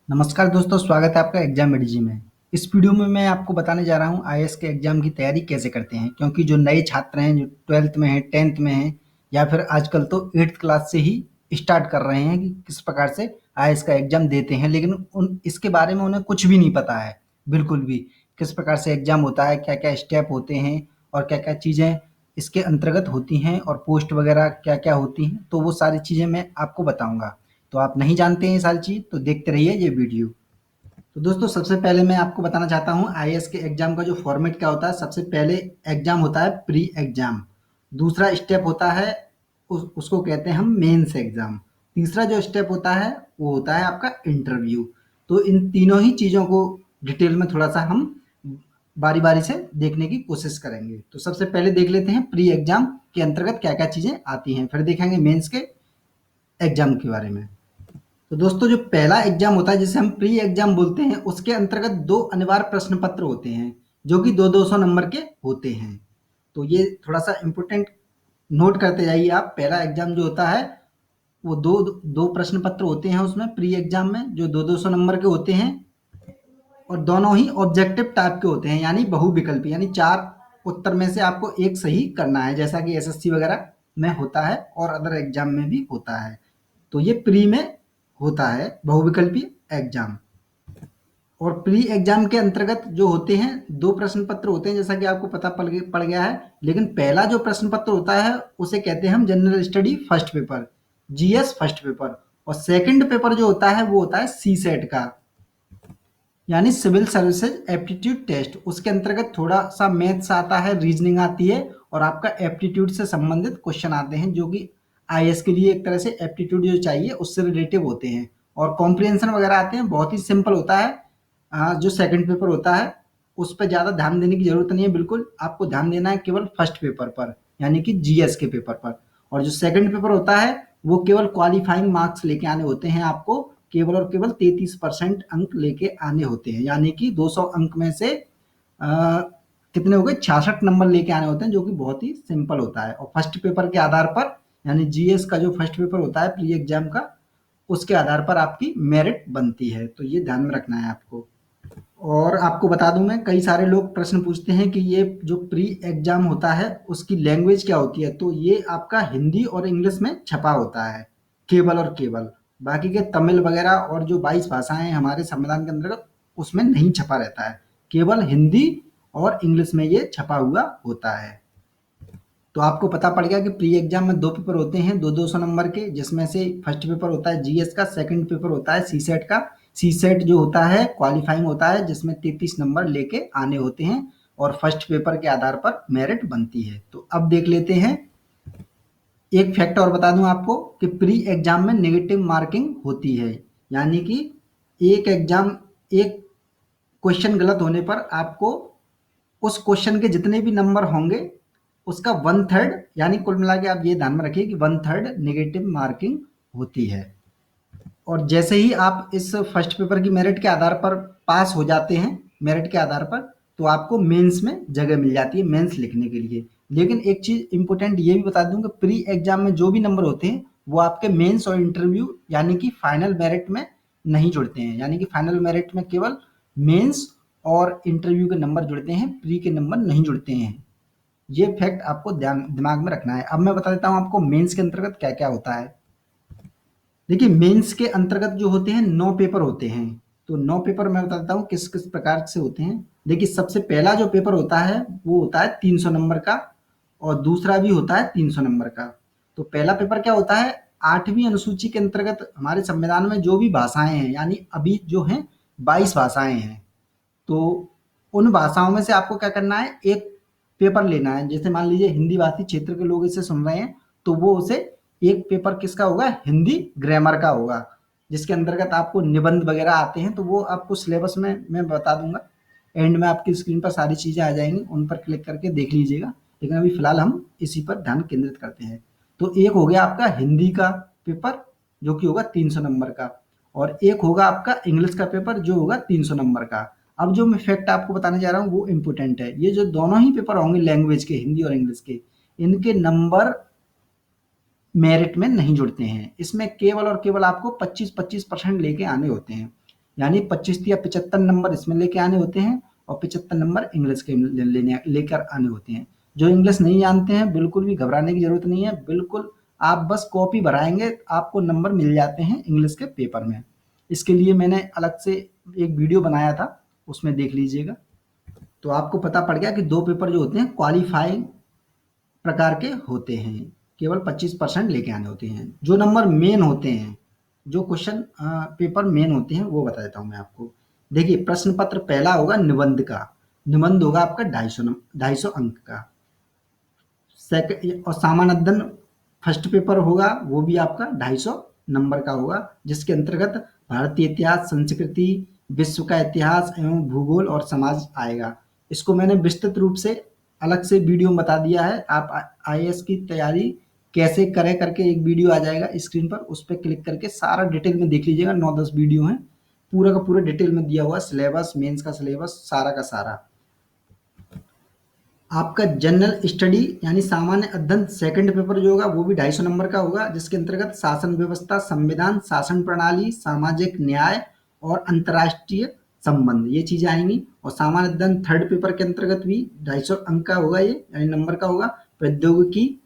नमस्कार दोस्तों, स्वागत है आपका एग्जाम एडीजी में। इस वीडियो में मैं आपको बताने जा रहा हूँ आईएएस के एग्जाम की तैयारी कैसे करते हैं, क्योंकि जो नए छात्र हैं, जो 12th में हैं, 10th में हैं या फिर आजकल तो 8th क्लास से ही स्टार्ट कर रहे हैं कि किस प्रकार से आईएएस का एग्जाम देते हैं, लेकिन उन इसके बारे में उन्हें कुछ भी नहीं पता है, बिल्कुल भी। किस प्रकार से एग्जाम होता है, क्या-क्या स्टेप होते हैं और क्या-क्या चीज़ें इसके अंतर्गत होती हैं और पोस्ट वगैरह क्या-क्या होती हैं, तो वो सारी चीज़ें मैं आपको बताऊँगा। तो आप नहीं जानते हैं ये सारी चीज़, तो देखते रहिए ये वीडियो। तो दोस्तों, सबसे पहले मैं आपको बताना चाहता हूँ आईएएस के एग्जाम का जो फॉर्मेट क्या होता है। सबसे पहले एग्जाम होता है प्री एग्जाम। दूसरा स्टेप होता है उसको कहते हैं हम मेंस एग्जाम। तीसरा जो स्टेप होता है वो होता है आपका इंटरव्यू। तो इन तीनों ही चीज़ों को डिटेल में थोड़ा सा हम बारी बारी से देखने की कोशिश करेंगे। तो सबसे पहले देख लेते हैं प्री एग्जाम के अंतर्गत क्या क्या चीज़ें आती हैं, फिर देखेंगे मेंस के एग्जाम के बारे में। तो दोस्तों, जो पहला एग्जाम होता है जिसे हम प्री एग्जाम बोलते हैं, उसके अंतर्गत दो अनिवार्य प्रश्न पत्र होते हैं जो कि 2-200 नंबर के होते हैं। तो ये थोड़ा सा इम्पोर्टेंट नोट करते जाइए आप। पहला एग्जाम जो होता है वो दो दो प्रश्न पत्र होते हैं उसमें प्री एग्जाम में, जो 2-200 नंबर के होते हैं और दोनों ही ऑब्जेक्टिव टाइप के होते हैं, यानी बहुविकल्पी, यानी चार उत्तर में से आपको एक सही करना है, जैसा कि एसएससी वगैरह में होता है और अदर एग्जाम में भी होता है। तो ये प्री में होता है बहुविकल्पी एग्जाम। और प्री एग्जाम के अंतर्गत जो होते हैं दो प्रश्न पत्र होते हैं, जैसा कि आपको पता पड़ गया है। लेकिन पहला जो प्रश्न पत्र होता है उसे कहते हैं हम general study first paper, GS first paper. और सेकंड पेपर जो होता है वो होता है सी सेट का, यानी सिविल सर्विसेज एप्टीट्यूड टेस्ट। उसके अंतर्गत थोड़ा सा मैथ्स आता है, रीजनिंग आती है और आपका एप्टीट्यूड से संबंधित क्वेश्चन आते हैं, जो कि आईएएस के लिए एक तरह से एप्टीट्यूड जो चाहिए उससे रिलेटिव होते हैं। और कॉम्प्रिहेंशन वगैरह आते हैं, बहुत ही सिंपल होता है। जो सेकंड पेपर होता है उस पर ज़्यादा ध्यान देने की जरूरत नहीं है, बिल्कुल आपको ध्यान देना है केवल फर्स्ट पेपर पर, यानी कि जीएस के पेपर पर। और जो सेकंड पेपर होता है वो केवल क्वालिफाइंग मार्क्स लेके आने होते हैं आपको, केवल और केवल 33% अंक लेके आने होते हैं, यानी कि 200 अंक में से कितने हो गए, 66 नंबर लेके आने होते हैं, जो कि बहुत ही सिंपल होता है। और फर्स्ट पेपर के आधार पर, यानी जीएस का जो फर्स्ट पेपर होता है प्री एग्जाम का, उसके आधार पर आपकी मेरिट बनती है। तो ये ध्यान में रखना है आपको। और आपको बता दूं मैं, कई सारे लोग प्रश्न पूछते हैं कि ये जो प्री एग्जाम होता है उसकी लैंग्वेज क्या होती है। तो ये आपका हिंदी और इंग्लिश में छपा होता है, केवल और केवल। बाकी के तमिल वगैरह और जो 22 भाषाएं हैं हमारे संविधान के अंतर्गत, उसमें नहीं छपा रहता है। केवल हिंदी और इंग्लिश में ये छपा हुआ होता है। तो आपको पता पड़ गया कि प्री एग्जाम में दो पेपर होते हैं 2-200 नंबर के, जिसमें से फर्स्ट पेपर होता है जीएस का, सेकंड पेपर होता है सी सेट का। सी सेट जो होता है क्वालिफाइंग होता है, जिसमें 33 नंबर लेके आने होते हैं और फर्स्ट पेपर के आधार पर मेरिट बनती है। तो अब देख लेते हैं। एक फैक्ट और बता दूं आपको कि प्री एग्जाम में नेगेटिव मार्किंग होती है, यानी कि एक एग्जाम एक क्वेश्चन गलत होने पर आपको उस क्वेश्चन के जितने भी नंबर होंगे उसका 1/3, यानी कुल मिला के आप ये ध्यान में रखिए कि 1/3 नेगेटिव मार्किंग होती है। और जैसे ही आप इस फर्स्ट पेपर की मेरिट के आधार पर पास हो जाते हैं, मेरिट के आधार पर, तो आपको मेंस में जगह मिल जाती है मेंस लिखने के लिए। लेकिन एक चीज इंपॉर्टेंट ये भी बता दूं कि प्री एग्जाम में जो भी नंबर होते हैं वो आपके मेंस और इंटरव्यू यानी कि फाइनल मेरिट में नहीं जुड़ते हैं, यानी कि फाइनल मेरिट में केवल मेंस और इंटरव्यू के नंबर जुड़ते हैं, प्री के नंबर नहीं जुड़ते हैं। ये फैक्ट आपको ध्यान दिमाग में रखना है। अब मैं बता देता हूँ आपको मेंस के अंतर्गत क्या क्या होता है। देखिए, मेंस के अंतर्गत जो होते हैं 9 पेपर होते हैं। तो 9 पेपर मैं बता देता हूँ किस किस प्रकार से होते हैं। देखिए, सबसे पहला जो पेपर होता है वो होता है 300 नंबर का और दूसरा भी होता है 300 नंबर का। तो पहला पेपर क्या होता है, 8वीं अनुसूची के अंतर्गत हमारे संविधान में जो भी भाषाएं हैं, यानी अभी जो हैं 22 भाषाएं हैं, तो उन भाषाओं में से आपको क्या करना है, एक पेपर लेना है। जैसे मान लीजिए हिंदी भाषी क्षेत्र के लोग इसे सुन रहे हैं, तो वो उसे एक पेपर किसका होगा, हिंदी ग्रामर का होगा, जिसके अंतर्गत आपको निबंध वगैरह आते हैं। तो वो आपको सिलेबस में मैं बता दूंगा, एंड में आपकी स्क्रीन पर सारी चीज़ें आ जाएंगी, उन पर क्लिक करके देख लीजिएगा। लेकिन अभी फिलहाल हम इसी पर ध्यान केंद्रित करते हैं। तो एक हो गया आपका हिंदी का पेपर जो कि होगा 300 नंबर का, और एक होगा आपका इंग्लिश का पेपर जो होगा 300 नंबर का। अब जो मैं फैक्ट आपको बताने जा रहा हूँ वो इम्पोर्टेंट है। ये जो दोनों ही पेपर होंगे लैंग्वेज के, हिंदी और इंग्लिश के, इनके नंबर मेरिट में नहीं जुड़ते हैं। इसमें केवल और केवल आपको 25-25% लेके आने होते हैं। यानी 25 या 75 नंबर इसमें लेके आने होते हैं और 75 नंबर इंग्लिश के लेकर आने होते हैं। जो इंग्लिश नहीं जानते हैं बिल्कुल भी घबराने की जरूरत नहीं है, बिल्कुल आप बस कॉपी भराएंगे आपको नंबर मिल जाते हैं इंग्लिश के पेपर में। इसके लिए मैंने अलग से एक वीडियो बनाया था, उसमें देख लीजिएगा। तो आपको पता पड़ गया कि दो पेपर जो होते हैं क्वालिफाइंग प्रकार के होते हैं, केवल 25% लेके आने होते हैं। जो नंबर मेन होते हैं, जो क्वेश्चन पेपर मेन होते हैं वो बता देता हूँ मैं आपको। देखिए प्रश्न पत्र पहला होगा निबंध का, निबंध होगा आपका 250 अंक का। सेकंड और सामान्यतन फर्स्ट पेपर होगा वो भी आपका 250 नंबर का होगा, जिसके अंतर्गत भारतीय इतिहास, संस्कृति, विश्व का इतिहास एवं भूगोल और समाज आएगा। इसको मैंने विस्तृत रूप से अलग से वीडियो में बता दिया है। आप आईएएस की तैयारी कैसे करें करके एक वीडियो आ जाएगा स्क्रीन पर, उस पर क्लिक करके सारा डिटेल में देख लीजिएगा। 9-10 वीडियो है, पूरा का पूरा डिटेल में दिया हुआ सिलेबस, मेंस का सिलेबस सारा का सारा। आपका जनरल स्टडी यानी सामान्य अध्ययन सेकंड पेपर जो होगा वो भी 250 नंबर का होगा, जिसके अंतर्गत शासन व्यवस्था, संविधान, शासन प्रणाली, सामाजिक न्याय और अंतर्राष्ट्रीय संबंध ये चीजें आएंगी। और सामान्य अध्ययन थर्ड पेपर के अंतर्गत भी 250 अंक का होगा, ये यानी नंबर का होगा। प्रौद्योगिकी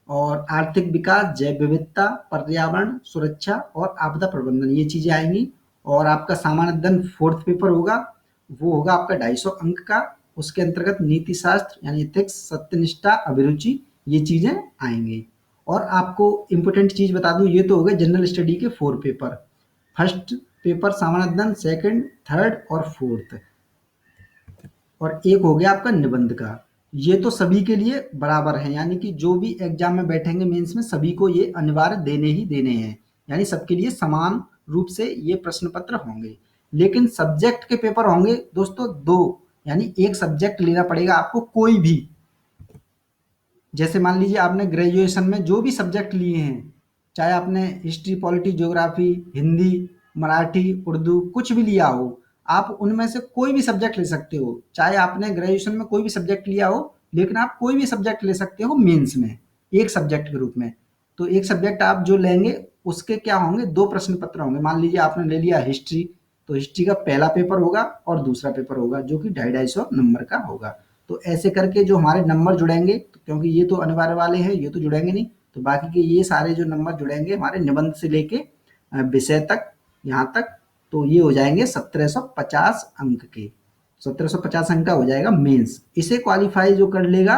और आर्थिक विकास, जैव विविधता, पर्यावरण सुरक्षा और आपदा प्रबंधन ये चीजें आएंगी। और आपका सामान्य अध्ययन फोर्थ पेपर होगा, वो होगा आपका 250 अंक का। उसके अंतर्गत नीति शास्त्र यानी एथिक्स, सत्यनिष्ठा, अभिरुचि ये चीजें आएंगी। और आपको इम्पोर्टेंट चीज बता दूं, ये तो हो गए जनरल स्टडी के 4 पेपर। फर्स्ट पेपर सामान्य अध्ययन, सेकंड, थर्ड और फोर्थ, और एक हो गया आपका निबंध का। ये तो सभी के लिए बराबर है, यानी कि जो भी एग्जाम में बैठेंगे मेंस में सभी को ये अनिवार्य देने ही देने हैं, यानी सबके लिए समान रूप से ये प्रश्न पत्र होंगे। लेकिन सब्जेक्ट के पेपर होंगे दोस्तों दो, यानी एक सब्जेक्ट लेना पड़ेगा आपको कोई भी। जैसे मान लीजिए आपने ग्रेजुएशन में जो भी सब्जेक्ट लिए हैं, चाहे आपने history, polity, geography, Hindi, Marathi, Urdu कुछ भी लिया हो, आप उनमें से कोई भी सब्जेक्ट ले सकते हो। चाहे आपने ग्रेजुएशन में कोई भी सब्जेक्ट लिया हो, लेकिन आप कोई भी सब्जेक्ट ले सकते हो मेंस में एक सब्जेक्ट के रूप में। तो एक सब्जेक्ट आप जो लेंगे उसके क्या होंगे, दो प्रश्न पत्र होंगे। मान लीजिए आपने ले लिया हिस्ट्री, तो हिस्ट्री का पहला पेपर होगा और दूसरा पेपर होगा जो कि 250 नंबर का होगा। तो ऐसे करके जो हमारे नंबर जुड़ेंगे, क्योंकि ये तो अनिवार्य वाले हैं, ये तो जुड़ेंगे नहीं, तो बाकी के ये सारे जो नंबर जुड़ेंगे हमारे निबंध से लेके विषय तक, यहाँ तक, तो ये हो जाएंगे 1750 अंक के। 1750 अंक का हो जाएगा मेंस। इसे क्वालिफाई जो कर लेगा,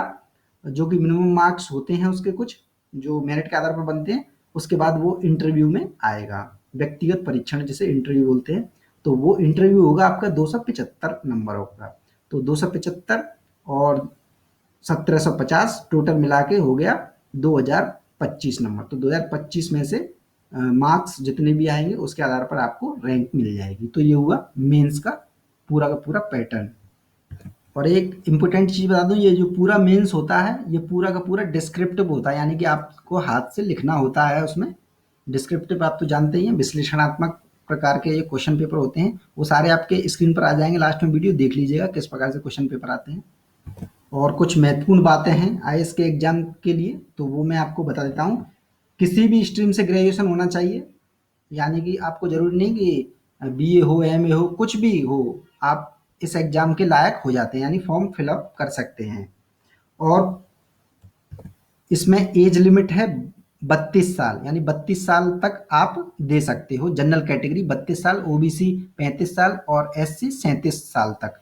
जो कि मिनिमम मार्क्स होते हैं उसके कुछ जो मेरिट के आधार पर बनते हैं, उसके बाद वो इंटरव्यू में आएगा, व्यक्तिगत परीक्षण जिसे इंटरव्यू बोलते हैं। तो वो इंटरव्यू होगा आपका 275 नंबर होगा। तो 275 और 1750 टोटल मिला के हो गया 2025 नंबर। तो 2025 में से मार्क्स जितने भी आएंगे उसके आधार पर आपको रैंक मिल जाएगी। तो ये हुआ मेंस का पूरा पैटर्न। और एक इम्पोर्टेंट चीज बता दूं, ये जो पूरा मेंस होता है ये पूरा का पूरा डिस्क्रिप्टिव होता है, यानी कि आपको हाथ से लिखना होता है उसमें। डिस्क्रिप्टिव आप तो जानते ही हैं, विश्लेषणात्मक प्रकार के ये क्वेश्चन पेपर होते हैं, वो सारे आपके स्क्रीन पर आ जाएंगे। लास्ट में वीडियो देख लीजिएगा किस प्रकार से क्वेश्चन पेपर आते हैं। और कुछ महत्वपूर्ण बातें हैं आईएएस के एग्जाम के लिए, तो वो मैं आपको बता देता हूँ। किसी भी स्ट्रीम से ग्रेजुएशन होना चाहिए, यानी कि आपको जरूरी नहीं कि बीए हो, एमए हो, कुछ भी हो, आप इस एग्जाम के लायक हो जाते हैं, यानी फॉर्म फिलअप कर सकते हैं। और इसमें एज लिमिट है 32 साल, यानी 32 साल तक आप दे सकते हो। जनरल कैटेगरी 32 साल, ओबीसी 35 साल और एससी 37 साल तक।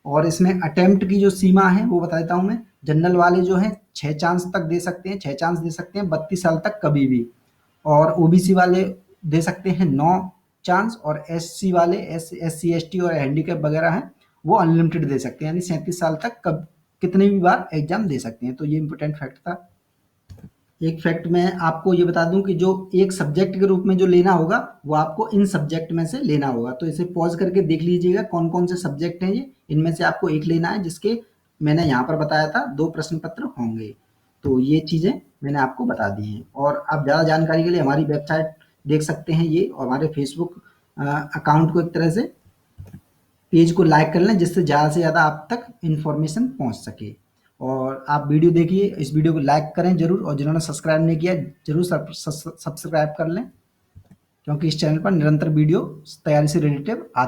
और इसमें अटेम्प्ट की जो सीमा है वो बता देता हूँ मैं। जनरल वाले जो हैं 6 चांस तक दे सकते हैं, 6 चांस दे सकते हैं 32 साल तक कभी भी। और ओबीसी वाले दे सकते हैं 9 चांस, और एससी वाले, एससी एसटी और हैंडीकैप वगैरह हैं वो अनलिमिटेड दे सकते हैं, यानी 37 साल तक कब कितने भी बार एग्जाम दे सकते हैं। तो ये इंपॉर्टेंट फैक्ट था। एक फैक्ट मैं आपको ये बता दूं कि जो एक सब्जेक्ट के रूप में जो लेना होगा वो आपको इन सब्जेक्ट में से लेना होगा। तो इसे पॉज करके देख लीजिएगा कौन कौन से सब्जेक्ट हैं ये, इनमें से आपको एक लेना है, जिसके मैंने यहाँ पर बताया था 2 प्रश्न पत्र होंगे। तो ये चीजें मैंने आपको बता दी हैं। और आप ज़्यादा जानकारी के लिए हमारी वेबसाइट देख सकते हैं ये, और हमारे फेसबुक अकाउंट को एक तरह से पेज को लाइक कर लें, जिससे ज़्यादा से ज़्यादा आप तक इन्फॉर्मेशन पहुंच सके। और आप वीडियो देखिए, इस वीडियो को लाइक करें जरूर, और जिन्होंने सब्सक्राइब नहीं किया जरूर सब्सक्राइब कर लें, क्योंकि इस चैनल पर निरंतर वीडियो तैयारी से रिलेटेड आते